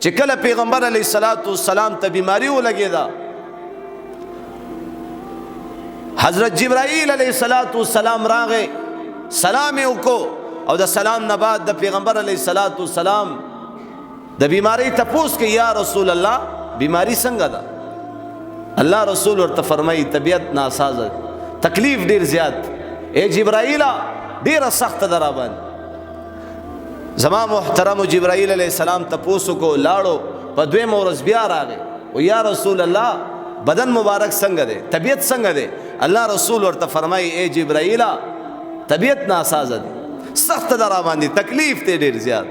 چې کله پیغمبر علیه الصلاۃ والسلام ته بیماری ولګېده، حضرت جبرائیل علیه الصلاۃ والسلام راغې، سلام یې وکړو، او د سلام نه بعد د پیغمبر علیه الصلاۃ والسلام د بیماری تپوس کې یا رسول الله بیماری څنګه ده؟ الله رسول ورته فرمایي طبیعت ناسازه، تکلیف ډیر زیات، اے جبرائیل ډیره سخت ده را باندې. زما محترم جبرائیل علیہ السلام تپوسو کو لاړو، په دویمه ورځ بیا راغی او یا رسول الله بدن مبارک څنګه دی، طبیعت څنګه دی؟ الله رسول ورته فرمایي اے جبرائیل طبیعت ناسازه ده، سخت ده را باندې، تکلیف دی ډیر زیات.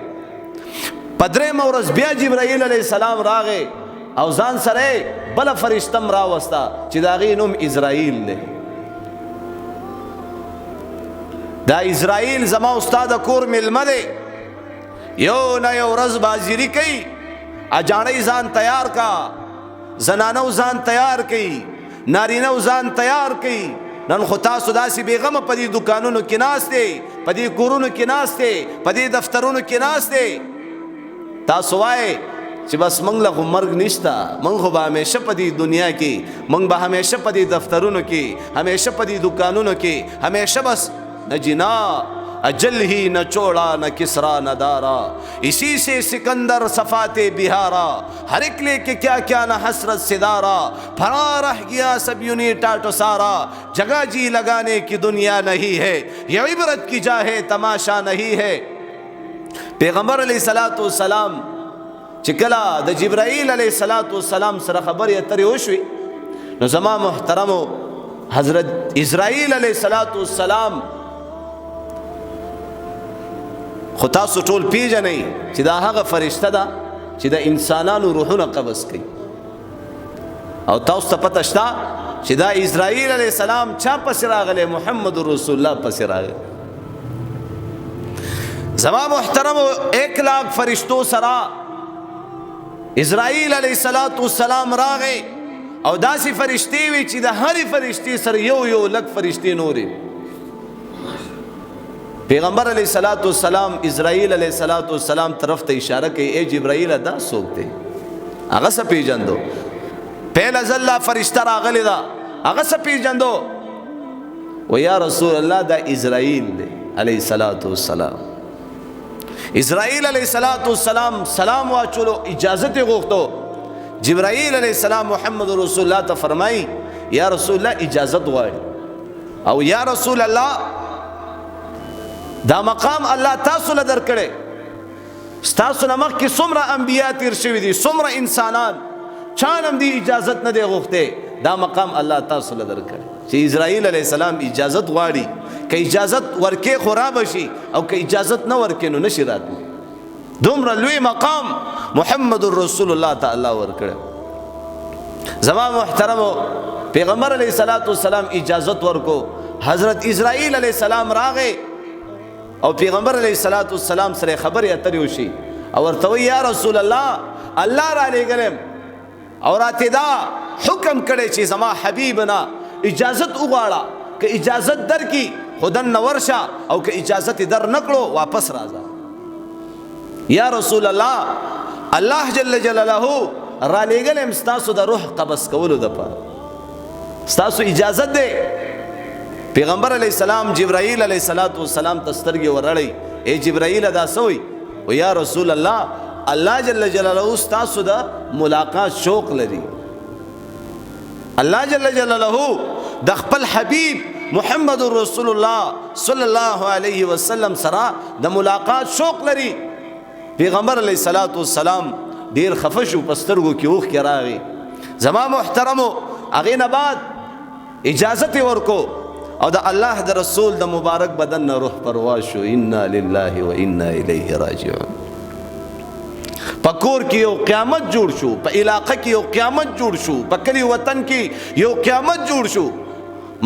په درېیمه ورځ بیا جبرائیل علیہ السلام راغی او ځان سره بل فرشتم راوستا چې د هغې نوم اسرائیل دی. دا اسرائیل زما استاد کور مېلمه دی، یو نه یو ورځ بازیری کوي، اجاڼۍ ځان تیار کا، زنانو ځان تیار کوي، نارینو ځان تیار کوي. نن خو تاسو داسې بېغمه په دې دکانونو کې ناست دی، په دې کورونو کې ناست دی، په دې دفترونو کې ناست دی. تاسو وایئ چې بس موږ له خو مرګ نشته، موږ خو به همیشه په دې دنیا کې، موږ به همیشه په دې دفترونو کې، همیشه په دې دکانونو کې، همیشه بس نہ جنا اجل ہی نہ چوڑا نہ کسرا نہ دارا، اسی سے سکندر صفات بہارا، ہر ایک لے کے کیا کیا نہ حسرت سدارا، پھرا رہ گیا سب یونی ٹاٹو سارا، جگہ جی لگانے کی دنیا نہیں ہے، یہ عبرت کی جا ہے تماشا نہیں ہے. پیغمبر علیہ الصلوۃ والسلام چې کله د جبرائیل علیہ الصلوۃ والسلام سره خبرې اترې وشوې، نو زما محترمو حضرت اسرائیل علیہ الصلوۃ والسلام خو تاسو ټول پیژنئ چې دا هغه فرشته ده چې د انسانانو روحونه قبض کوي. او تاسو ته پته شته چې دا اسرائیل علیہ السلام چا پسې راغلی؟ محمد رسول الله پسې راغلی. زما محترمو 1,00,000 فرشتو سره اسرائیل علیہ الصلوۃ والسلام راغی، او داسې فرشتې وي چې د هرې فرشتې سره یو یو لک فرشتې نورې. پیغمبر علیہ الصلوۃ والسلام اسرائیل علیہ الصلوۃ والسلام طرف ته اشاره کوي، اے جبرائیل دا څوک دی؟ هغه څه پیژندو؟ پهله ځل فرشته راغلی ده، هغه څه پیژندو؟ و یا رسول الله دا اسرائیل دی علیہ الصلوۃ والسلام. اسرائیل علیہ الصلوۃ والسلام سلام واچولو، اجازت غوښتو. جبرائیل علیہ السلام محمد رسول الله ته فرمایي یا رسول الله اجازت غواړي، او یا رسول الله دا مقام الله تاسو له درکړی، ستاسو نه مخکې څومره انبیا تیر شوي دي، څومره انسانان، چا هم دې اجازت نه دی غوښتی، دا مقام الله تاسو له درکړی چې اسرائیل علیہ السلام اجازت غواړي. که اجازت ورکې خو را بشي، او که اجازت نه ورکې نو نشي راتلی. دومره لوی مقام محمد رسول الله ته الله ورکړی. زما محترمو پیغمبر علیہ الصلوۃ والسلام اجازت ورکو، حضرت اسرائیل علیہ السلام راغی او پیغمبر علیہ الصلوۃ والسلام سره خبرې اترې وشي، او ورته وی یا رسول الله الله را لېږلم او راته دا حکم کړی چې زما حبیب نه اجازت وغواړه، که اجازت درکړي خو دننه ورشه، او که اجازت در نکړو واپس راځه. یا رسول الله الله جل جلاله را لېږلم ستاسو د روح قبض کولو دپاره، ستاسو اجازت دی. پیغمبر علیہ السلام جبرائیل علیہ الصلوۃ والسلام ته سترګې ورړی، اے جبرائیل دا څه وی؟ و یا رسول الله الله جل جلاله ستاسو د ملاقات شوق لري. الله جل جلاله د خپل حبیب محمد رسول الله صلی الله علیه وسلم سره د ملاقات شوق لري. پیغمبر علیہ الصلوۃ والسلام ډیر خفه شو، په سترګو کې اوښکې راغی. زما محترمو هغې نه بعد اجازت یې ورکو، او د الله د رسول د مبارک بدن نه روح پرواز شو. انا لله و انا الیه راجعون. په کور کې یو قیامت جوړ شو، په علاقه کې یو قیامت جوړ شو، په کلی وطن کې یو قیامت جوړ شو.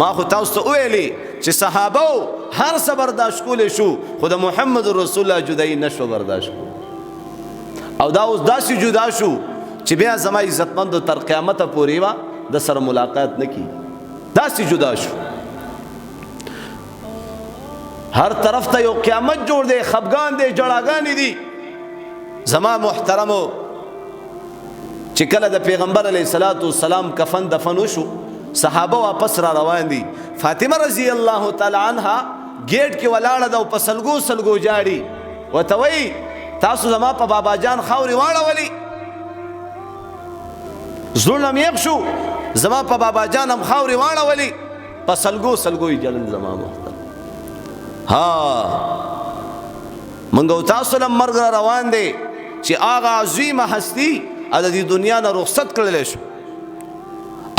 ما خو تاسو ته ویلي چې صحابه هر څه برداشت کولی شو، خو د محمد رسول الله جدایي نشو برداشت کو. او دا اوس داسې جدا شو چې بیا زما عزتمندو تر قیامته پورې به د سره ملاقات نه کیږي، داسې جدا شو. هر طرف ته یو قیامت جوړ دی، خفګان دی، جړاګانې دي. زما محترمو چې کله د پیغمبر علیه الصلاۃ والسلام کفن دفن وشو صحابه واپس را روان دي فاطمه رضی الله تعالی عنها گیټ کې ولاړه ده او په سلګو سلګو جاړي ورته وایي تاسو زما په بابا جان خاورې واړولې زړونه مې یخ شو زما په بابا جان هم خاورې واړولې په سلګو سلګو یې جړل زما محترم ها موږ او تاسو له مرګ را روان دی چې هغه عظیمه هستی د دې دنیا نه رخصت کړلی شو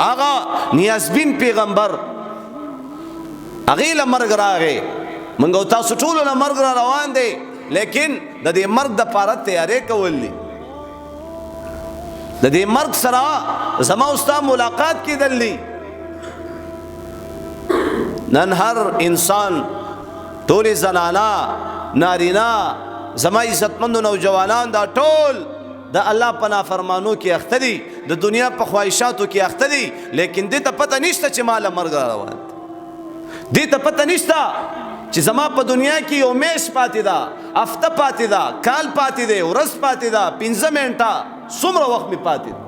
هغه نیازبین پیغمبر هغې له مرګ راغی موږ او تاسو ټولو له مرګ را روان دی لیکن د دې مرګ دپاره تیارې کول دي د دې مرګ سره زما او ستا ملاقات کېدل دي نن هر انسان ټولې زنانا نارینا زما عزتمندو نوجوانان دا ټول د الله په نافرمانو کې اخته دي د دنیا په خواهشاتو کې اخته دي لیکن دې ته پته نشته چې ما له مرګ را روان دې ته پته نشته چې زما په دنیا کې یو میاشت پاتې ده هفته پاتې ده کال پاتې دی ورځ پاتې ده 15 منټه څومره وخت مې پاتې ده